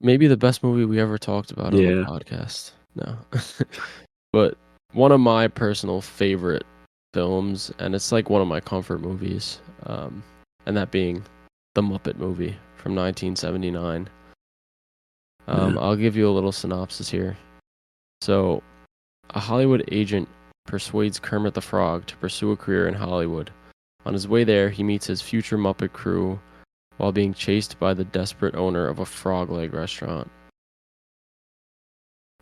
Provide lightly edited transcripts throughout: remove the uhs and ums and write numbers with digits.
maybe the best movie we ever talked about on the Yeah. podcast. No. But one of my personal favorite films, and it's like one of my comfort movies, and that being the Muppet movie from 1979. Yeah. I'll give you a little synopsis here. So, a Hollywood agent persuades Kermit the Frog to pursue a career in Hollywood. On his way there, he meets his future Muppet crew while being chased by the desperate owner of a frog leg restaurant.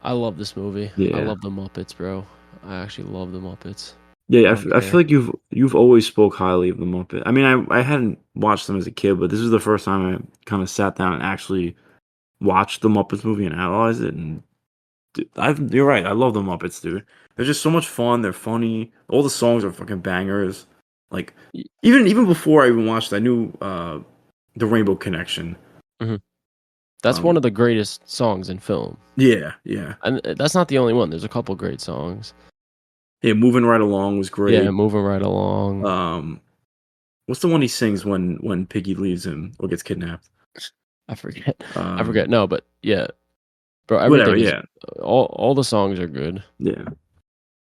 I love this movie. I Yeah. love the Muppets, bro. I actually love the Muppets. I Yeah, don't I care. feel like you've always spoke highly of the Muppet. I mean, I hadn't watched them as a kid, but this is the first time I kind of sat down and actually watched the Muppets movie and analyzed it. And you're right, I love the Muppets, dude. They're just so much fun. They're funny. All the songs are fucking bangers. Like even before I even watched, I knew the Rainbow Connection. Mm-hmm. That's one Um, of the greatest songs in film. yeah, yeah, And that's not the only one. There's a couple great songs. yeah. Moving Right Along was Yeah, great. moving right along. Um, what's the one he sings when Piggy leaves him or gets kidnapped? I forget. I forget. Um, No, but yeah, bro, whatever. everything is Yeah, all the songs are good. yeah,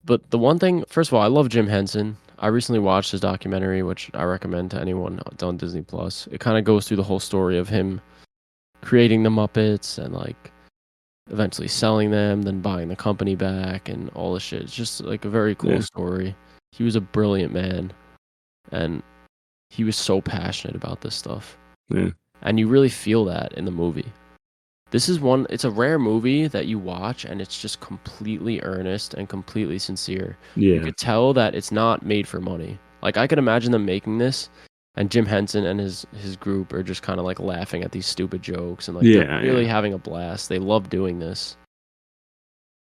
But the one thing, first of all, I love Jim Henson. I recently watched his documentary, which I recommend to anyone. It's on Disney Plus. It kind of goes through the whole story of him creating the Muppets and like eventually selling them, then buying the company back and all this shit. It's just like a very cool yeah, story. He was a brilliant man, and he was so passionate about this stuff. yeah, And you really feel that in the movie. This is one, it's a rare movie that you watch and it's just completely earnest and completely sincere. You yeah, could tell that it's not made for money. Like I could imagine them making this and Jim Henson and his group are just kind of like laughing at these stupid jokes and like they're yeah, really yeah, having a blast. They love doing this.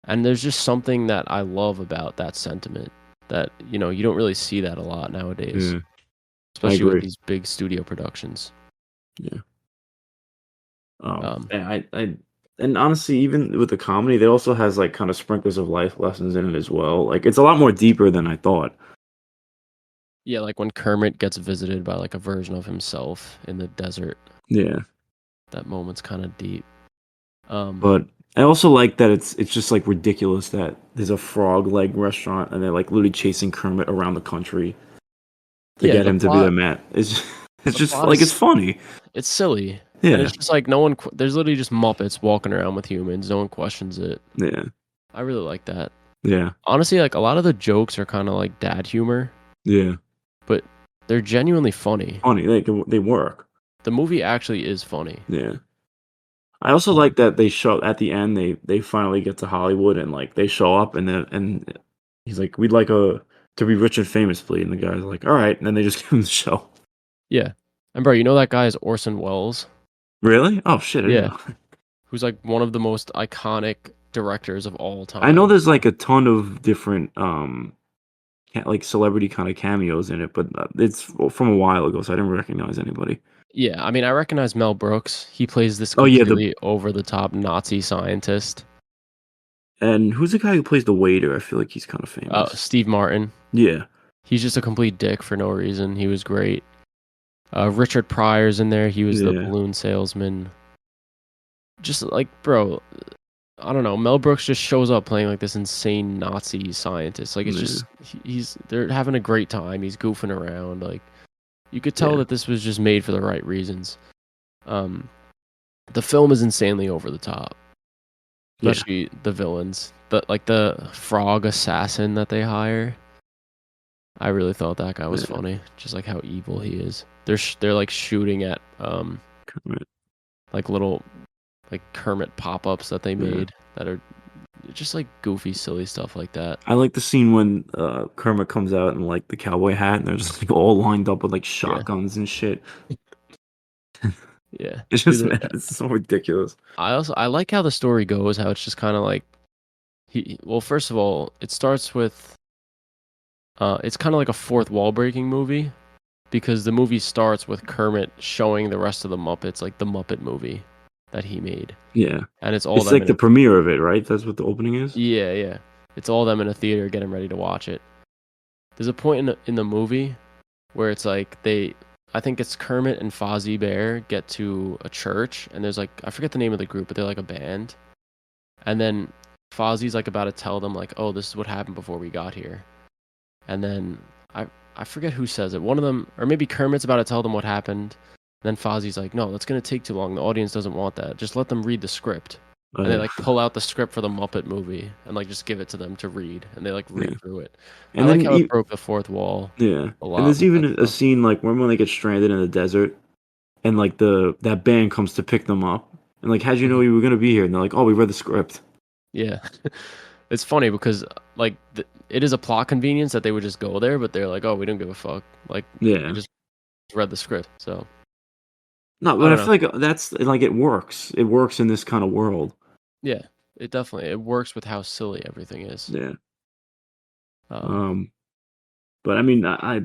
And there's just something that I love about that sentiment that, you know, you don't really see that a lot nowadays, yeah. I especially with agree. these big studio productions. Yeah. Um, And honestly, even with the comedy, they also has like kind of sprinkles of life lessons in it as well. Like it's a lot more deeper than I thought. yeah, like when Kermit gets visited by like a version of himself in the desert, Yeah. that moment's kind of deep. Um, But I also like that it's just like ridiculous that there's a frog leg restaurant and they're like literally chasing Kermit around the country to yeah, get him to be their mat. It's the just plot like it's is funny. it's silly, and Yeah. it's just like no one. There's literally just Muppets walking around with humans. No one questions it. Yeah. I really like that. Yeah. Honestly, like a lot of the jokes are kind of like dad humor, Yeah. but they're genuinely funny. Funny. They work. The movie actually is funny. Yeah. I also Um, like that they show at the end they finally get to Hollywood and like they show up and he's like, "We'd like a to be rich and famous, please." And the guy's like, "All right." And then they just give him the show. yeah, and bro, you know that guy is Orson Welles. Really? Oh shit, I didn't Yeah, know. who's like one of the most iconic directors of all I know time. there's like a ton of different like celebrity kind of cameos in it, but it's from a while ago, so I didn't recognize anybody. Yeah, I mean, I recognize Mel Brooks. He plays this Oh yeah, the completely over the top Nazi scientist. and who's the guy who plays the waiter? I feel like he's kind of famous. Steve Martin. Yeah. He's just a complete dick for no reason. He was great. Richard Pryor's in there. He was the Yeah. balloon salesman. Just like, bro, I don't know. Mel Brooks just shows up playing like this insane Nazi scientist. Like, it's Yeah. just they're having a great time. He's goofing around. Like, you could tell Yeah. that this was just made for the right reasons. Um, the film is insanely over the top, Yeah. especially the villains. But like the frog assassin that they hire, I really thought that guy was Yeah. funny. Just like how evil he is. They're like shooting at Kermit. like little like Kermit pop-ups that they Yeah. made that are just like goofy, silly stuff like that. I like the scene when Kermit comes out in like the cowboy hat and they're just like all lined up with like Yeah, shotguns and shit. yeah. It's just Dude, man, it's so ridiculous. I like how the story goes. How it's just kind of like well, first of all, it starts with it's kind of like a fourth wall breaking movie because the movie starts with Kermit showing the rest of the Muppets like the Muppet movie that he made, Yeah. and it's all It's them like in the a premiere of it, right? That's what the opening is? yeah, yeah. It's all them in a theater getting ready to watch it. There's a point in the movie where it's like I think it's Kermit and Fozzie Bear get to a church, and there's like I forget the name of the group, but they're like a band. And then Fozzie's like about to tell them like, "Oh, this is what happened before we got here." And then I I forget who says it. One of them, or maybe Kermit's about to tell them what happened. Then Fozzie's like, "No, that's gonna take too long. The audience doesn't want that. Just let them read the script." And they Yeah, like pull out the script for the Muppet movie and like just give it to them to read, and they like yeah, read through it. I and like then how it broke the fourth wall yeah, a and lot there's with even that a stuff. scene like when they get stranded in the desert, and like that band comes to pick them up, and like, how'd you know Mhm. you were gonna be here? And they're like, oh, we read the script. Yeah. It's funny because like it is a plot convenience that they would just go there, but they're like, "Oh, we don't give a fuck." Like we Yeah, just read the script. So, no, I but I don't know. feel like that's like it works. It works in this kind of world. Yeah. It definitely it works with how silly everything is. Yeah. Um, Um, but I mean, I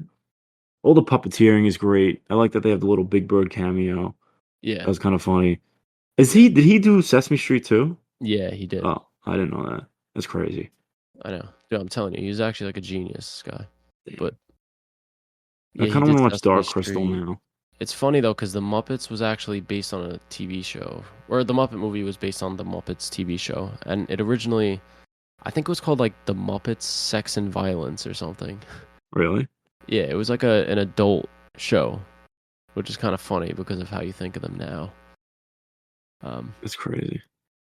all the puppeteering is great. I like that they have the little Big Bird cameo. That yeah. was kind of funny. Is Yeah. he? Did he do Sesame Street too? Yeah, he did. Oh, I didn't know that. That's crazy. I know. Dude, I'm telling you, he's actually like a genius, this guy. But Damn. I yeah, he kind of want did to watch Sesame Dark Crystal Street. now. It's funny though, because the Muppets was actually based on a TV show, or the Muppet movie was based on the Muppets TV show, and it originally, I think it was called like the Muppets Sex and Violence or something. Really? Yeah, it was like an adult show, which is kind of funny because of how you think of them now. Um, That's crazy.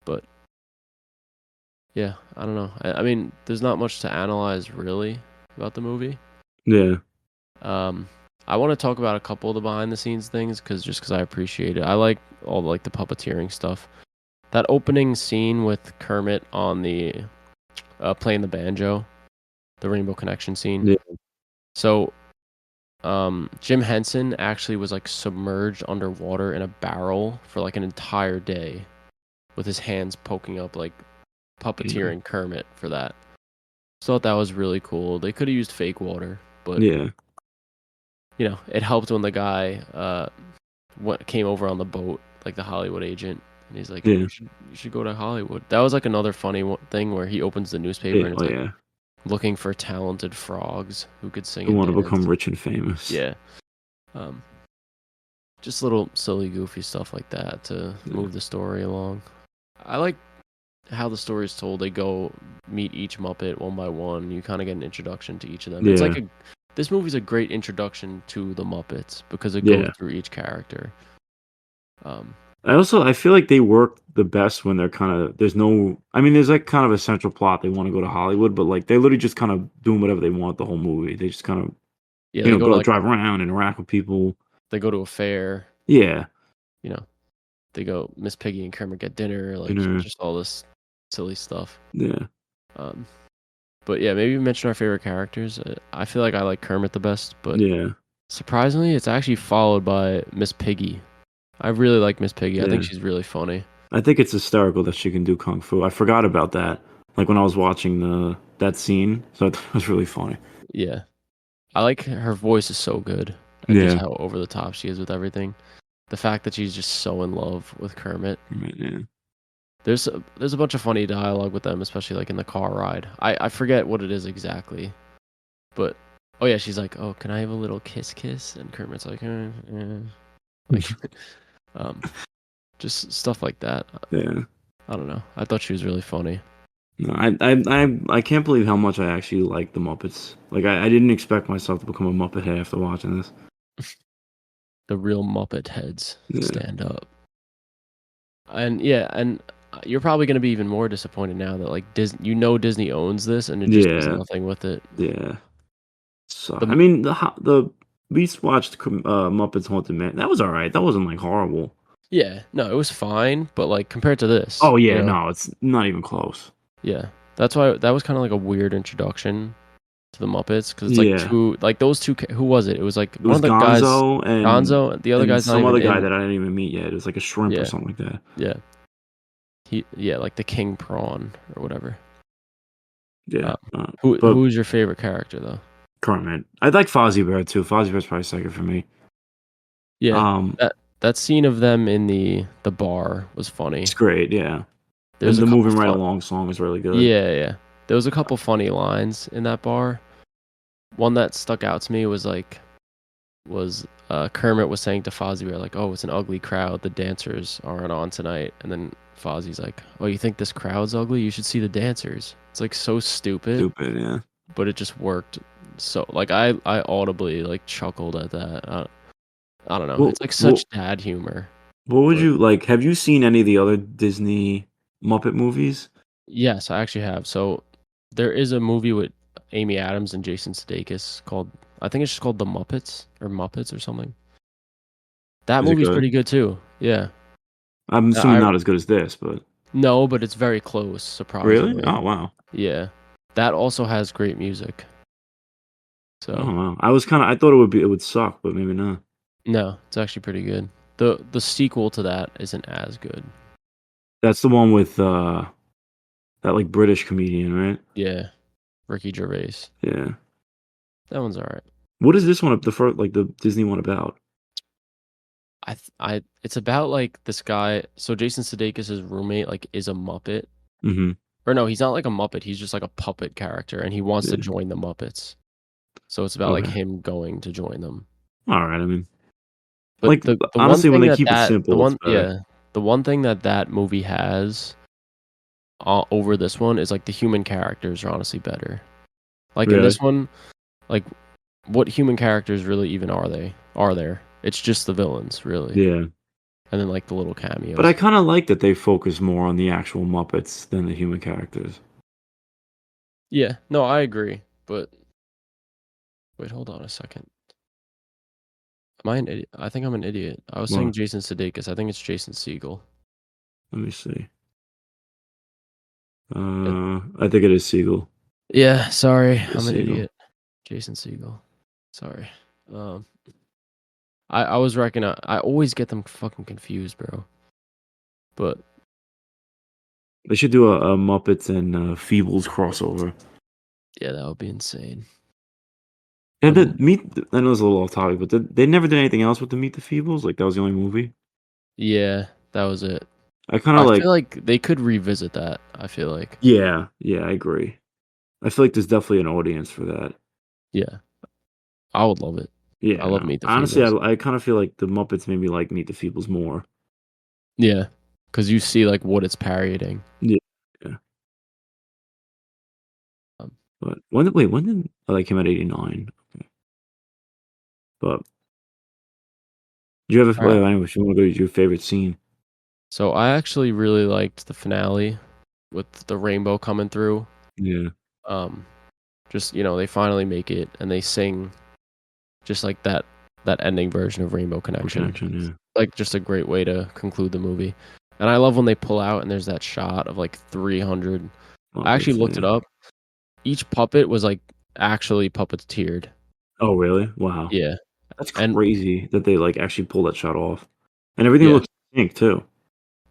but yeah, I don't know. I mean, there's not much to analyze really about the movie. Yeah. Um, I want to talk about a couple of the behind the scenes things because I appreciate it. I like all like the puppeteering stuff. That opening scene with Kermit on the playing the banjo, the Rainbow Connection scene. Yeah. So, Jim Henson actually was like submerged underwater in a barrel for like an entire day with his hands poking up, like Yeah. puppeteering Kermit for that. So thought that was really cool. They could have used fake water, but Yeah. you know, it helped when the guy what came over on the boat, like the Hollywood agent, and he's like, Yeah. you should go to Hollywood." That was like another funny thing where he opens the newspaper Yeah. and Oh it's like yeah. looking for talented frogs who could sing Who and want to become dance. rich and famous? Yeah. Um, just little silly, goofy stuff like that to Yeah. move the story along. I like how the story is told. They go meet each Muppet one by one. You kind of get an introduction to each of them. It's like Yeah. this movie's a great introduction to the Muppets because it goes Yeah. through each character. Um, I feel like they work the best when they're kind of there's no. I mean, there's like kind of a central plot. They want to go to Hollywood, but like they're literally just kind of doing whatever they want the whole movie. They just kind of yeah, they go to go like drive around, interact with people. they go to a fair. Yeah. You know, they go Miss Piggy and Kermit get dinner. You Like know. just all this silly stuff. Yeah. Um, but yeah, maybe mention our favorite characters. I feel like I like Kermit the best, but Yeah. surprisingly, it's actually followed by Miss Piggy. I really like Miss Piggy. I think Yeah. she's really funny. I think it's hysterical that she can do kung fu. I forgot about that. Like when I was watching the that scene, so it was really funny. Yeah. I like her voice is so good and just Yeah. how over the top she is with everything. The fact that she's just so in love with Kermit. Right, yeah. There's a bunch of funny dialogue with them, especially like in the car ride. I forget what it is exactly, but oh yeah, she's like, "Oh, can I have a little kiss kiss?" And Kermit's like, like um just stuff like that. Yeah. I don't know. I thought she was really funny. No, I can't believe how much I actually like the Muppets. Like I didn't expect myself to become a Muppet head after watching this. The real Muppet heads Yeah. stand up. And yeah, and you're probably gonna be even more disappointed now that like Disney owns this and it just does Yeah. nothing with it. Yeah. So The I mean the we watched Muppets Haunted Man. That was all right. That wasn't like horrible. Yeah, no, it was fine, but like compared to this, Oh you yeah, know, no, it's not even close. yeah, that's why that was kind of like a weird introduction to the Muppets because it's like Yeah. two, like those two. Who was it? It was like It one was of the guys, Gonzo Gonzo. The other and guy's not some even other guy in. that I didn't even meet yet. It was like a shrimp or Yeah, something like that. yeah, yeah, like the King Prawn or whatever. Yeah. Who But is your favorite character though? Kermit. I like Fozzie Bear too. Fozzie Bear's probably second for me. Yeah, Um, that scene of them in the bar was it's funny. great, yeah. There's And a the couple Moving Right fun. Along song is really good. Yeah, yeah. There was a couple funny lines in that bar. One that stuck out to me was like was Kermit was saying to Fozzie, we were like, "Oh, it's an ugly crowd. The dancers aren't on tonight." And then Fozzie's like, "Oh, you think this crowd's ugly? You should see the dancers." It's like so stupid, Stupid, yeah. but it just worked. So like I audibly like chuckled at that. I don't know. Well, It's like what such dad humor. what would But you like? Have you seen any of the other Disney Muppet movies? yes, I actually have. So there is a movie with Amy Adams and Jason Sudeikis called, I think it's just called The Muppets or something. That Is it movie's good? pretty good too. Yeah. I'm assuming I not as good as this, but No, but it's very close, really? surprisingly. Oh wow. Yeah. That also has great music. Oh So, wow. I thought it would suck, but maybe not. no, it's actually pretty good. The sequel to that isn't as good. That's the one with that like British comedian, right? Yeah. Ricky Gervais. Yeah. That one's alright. What is this one, the first, like the Disney one about? I it's about like this guy, so Jason Sudeikis' roommate like is a Muppet. Hmm. Or no, he's not like a Muppet, he's just like a puppet character and he wants to Yeah. join the Muppets. So it's about like Okay. him going to join them. All right. I mean, But like the one honestly, when thing they that keep it simple, it's better. the one thing that that movie has over this one is like the human characters are honestly better. Like in Really? this one, like what human characters really even are they? Are there? It's just the villains, really. Yeah. And then like the little But I cameos. kind of like that they focus more on the actual Muppets than the human characters. Yeah, no, I agree. But wait, hold on a second. Am I an idiot? I think I'm an idiot. I was saying Well, Jason Sudeikis. I think it's Jason Segel. let me see. It, I think it is Siegel. yeah, sorry, It is I'm an Siegel. idiot. Jason Segel. Sorry. Um, I was reckoning. I always get them fucking confused, bro. But They should do a Muppets and Feebles crossover. yeah, that would be insane. And But the Meet. I know it's a little off topic, but they never did anything else with the Meet the Feebles. Like that was the only movie. yeah, that was it. I kind of I like. feel like they could revisit that. I feel like, Yeah, yeah, I agree. I feel like there's definitely an audience for that. yeah, I would love it. I Yeah, love no. Meet the Honestly, Feebles. I kind of feel like the Muppets made me like Meet the Feebles more. Yeah, because you see like what it's parodying. Yeah, yeah. Um, But when did oh, they came out 89? Okay. But do you have a all right. well, anyway, if you want to go to your favorite scene? So I actually really liked the finale with the rainbow coming through. Yeah, Um, just they finally make it and they sing just like that ending version of Rainbow Real Connection. Connection. It's, Yeah. like just a great way to conclude the movie. And I love when they pull out and there's that shot of like 300. I actually Muppets. looked it Yeah. up. Each puppet was like actually puppeteered. Oh, really? Wow. Yeah. That's And crazy that they like actually pulled that shot off, and everything yeah, looks pink too.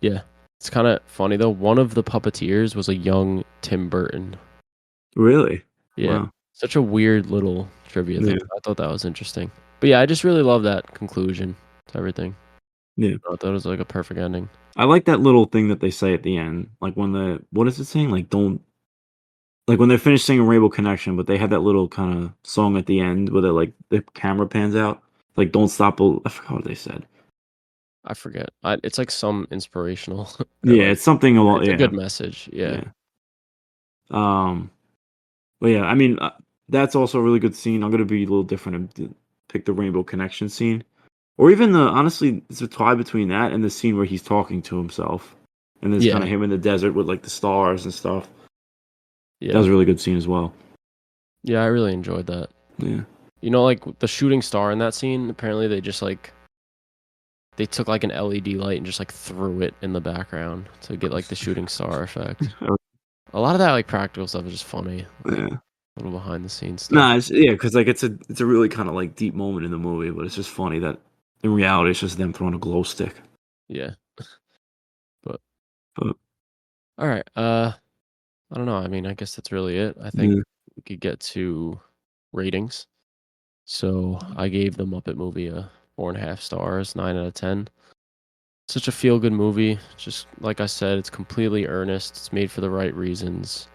yeah. It's kind of funny though. One of the puppeteers was a young Tim Burton. Really? Yeah. Wow. Such a weird little trivia thing. Yeah. I thought that was interesting. But yeah, I just really love that conclusion to everything. Yeah. I thought it was like a perfect ending. I like that little thing that they say at the end, like when what is it saying? Like don't like when they finish singing Rainbow Connection, but they had that little kind of song at the end where they like the camera pans out, like don't stop. I forgot what they said. I forget. It's like some inspirational or Yeah, like it's something along. it's a Yeah, good message. Yeah. yeah. Um, but yeah, I mean, that's also a really good scene. I'm gonna be a little different and pick the Rainbow Connection scene, or even the honestly, it's a tie between that and the scene where he's talking to himself, and there's kind Yeah. of him in the desert with like the stars and stuff. That was Yeah. a really good scene as well. Yeah, I really enjoyed that. Yeah. Like the shooting star in that scene, apparently they just like they took like an LED light and just like threw it in the background to get like the shooting star effect. A lot of that like practical stuff is just funny, like Yeah. little behind the scenes stuff. Nah, yeah, because like it's a really kind of like deep moment in the movie, but it's just funny that in reality it's just them throwing a glow stick. Yeah. But But all right. I don't know. I mean, I guess that's really it. I think yeah, we could get to ratings. So I gave the Muppet movie a 4.5 stars, 9 out of 10. Such a feel good movie. Just like I said, it's completely earnest. It's made for the right reasons.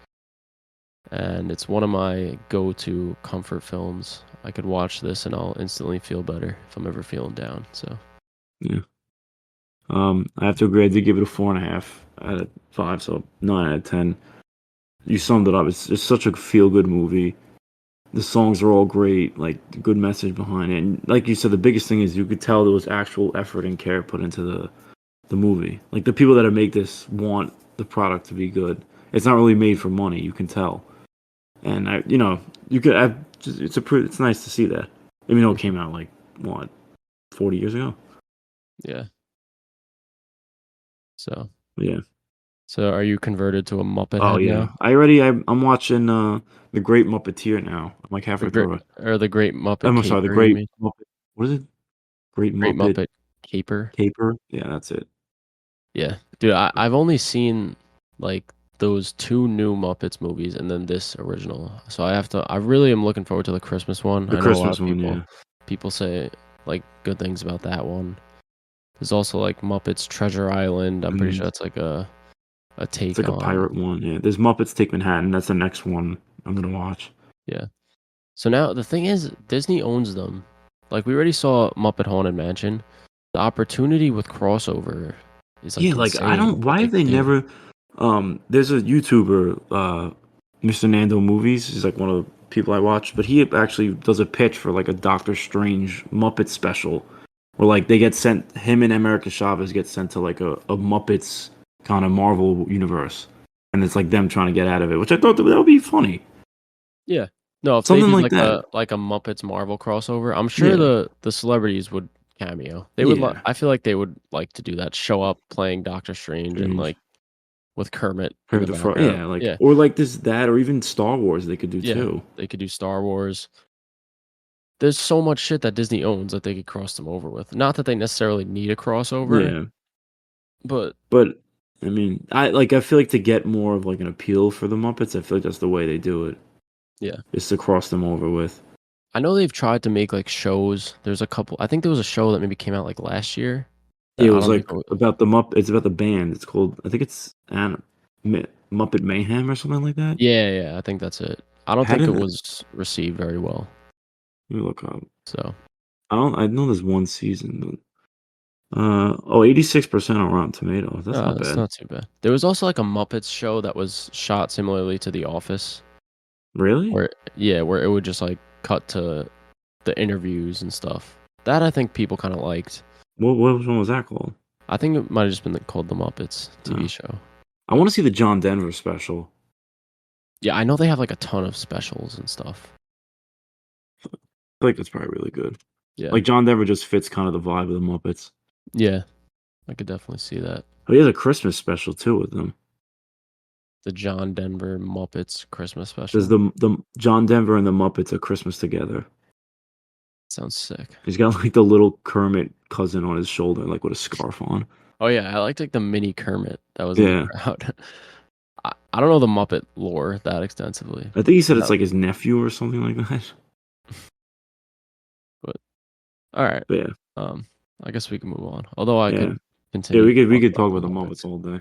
and it's one of my go-to comfort films. I could watch this and I'll instantly feel better if I'm ever feeling down. So Yeah. I have to agree. I did give it a 4.5 out of 5, so 9 out of 10. You summed it up. It's such a feel good movie. The songs are all great, like good message behind it. And like you said, the biggest thing is you could tell there was actual effort and care put into the movie. Like the people that make this want the product to be good. It's not really made for money. You can tell. And you could. It's nice to see that. Even though it mhm, came out like what 40 years ago. yeah. So But yeah. so are you converted to a Muppet Oh head yeah. now? I'm watching The Great Muppeteer now. I'm like The halfway great through it. or the Great Muppet I'm sorry, The Caper, you Great mean? Muppet. What is it? Great Great Muppet Muppet Caper? Caper. Yeah, that's it. Yeah. Dude, I've only seen like those two new Muppets movies and then this original. So I really am looking forward to the Christmas one. The I know a lot Christmas of one. Yeah, people say like good things about that one. There's also like Muppets Treasure Island. I'm pretty and sure that's like a it's take like a on. pirate one. Yeah, there's Muppets Take Manhattan. That's the next one I'm gonna watch. Yeah. So now the thing is Disney owns them. Like we already saw Muppet Haunted Mansion. The opportunity with crossover is like Yeah, like I insane don't. with what Why they have could they do. never? There's a YouTuber, Mr. Nando Movies. He's like one of the people I watch, but he actually does a pitch for like a Doctor Strange Muppet special, where like they get sent. Him and America Chavez get sent to like a Muppets kind of Marvel universe, and it's like them trying to get out of it, which I thought that would be funny. Yeah. No, if they Something did like that. like a Muppets Marvel crossover, I'm sure Yeah, the celebrities would cameo. They would yeah. I feel like they would like to do that, show up playing Doctor Strange and Strange. like with Kermit in Heard the the front. background. Yeah, like Yeah. or like this that or even Star Wars they could do Yeah. too. They could do Star Wars. There's so much shit that Disney owns that they could cross them over with. Not that they necessarily need a crossover, Yeah. but But I mean, I feel like to get more of like an appeal for the Muppets, I feel like that's the way they do it, yeah. is to cross them over with. I know they've tried to make like shows. There's a couple I think there was a show that maybe came out like last year It that I was don't think like about the Mupp it's about the band. It's called I think it's Muppet Mayhem or something like that. yeah, yeah, I think that's it. I don't How think it did was received very well. let me look up. So I know there's one season, but 86% on Rotten Tomatoes. That's not It's bad. not too bad. There was also, like, a Muppets show that was shot similarly to The Office, Really? where yeah, where it would just, like, cut to the interviews and stuff. That I think people kinda liked. What one was that called? I think it might've just been, like, called The Muppets TV Oh. show. I want to see the John Denver special. Yeah, I know they have, like, a ton of specials and stuff. I feel like that's probably really good. Yeah. Like John Denver just fits kind of the vibe of the Muppets. Yeah, I could definitely see that. Oh, he has a Christmas special too with them. The John Denver Muppets Christmas There's special. the John Denver and the Muppets at Christmas together. Sounds sick. He's got like the little Kermit cousin on his shoulder, like with a scarf on. Oh, yeah, I liked, like, the mini Kermit that was in the Yeah, crowd. I don't know the Muppet lore that extensively. I think he said Is it's that like his nephew or something like that. but alright. But yeah, Um, I guess we can move on. Although I yeah, could yeah. continue We to could we talk could about talk the about the Muppets. Muppets all day.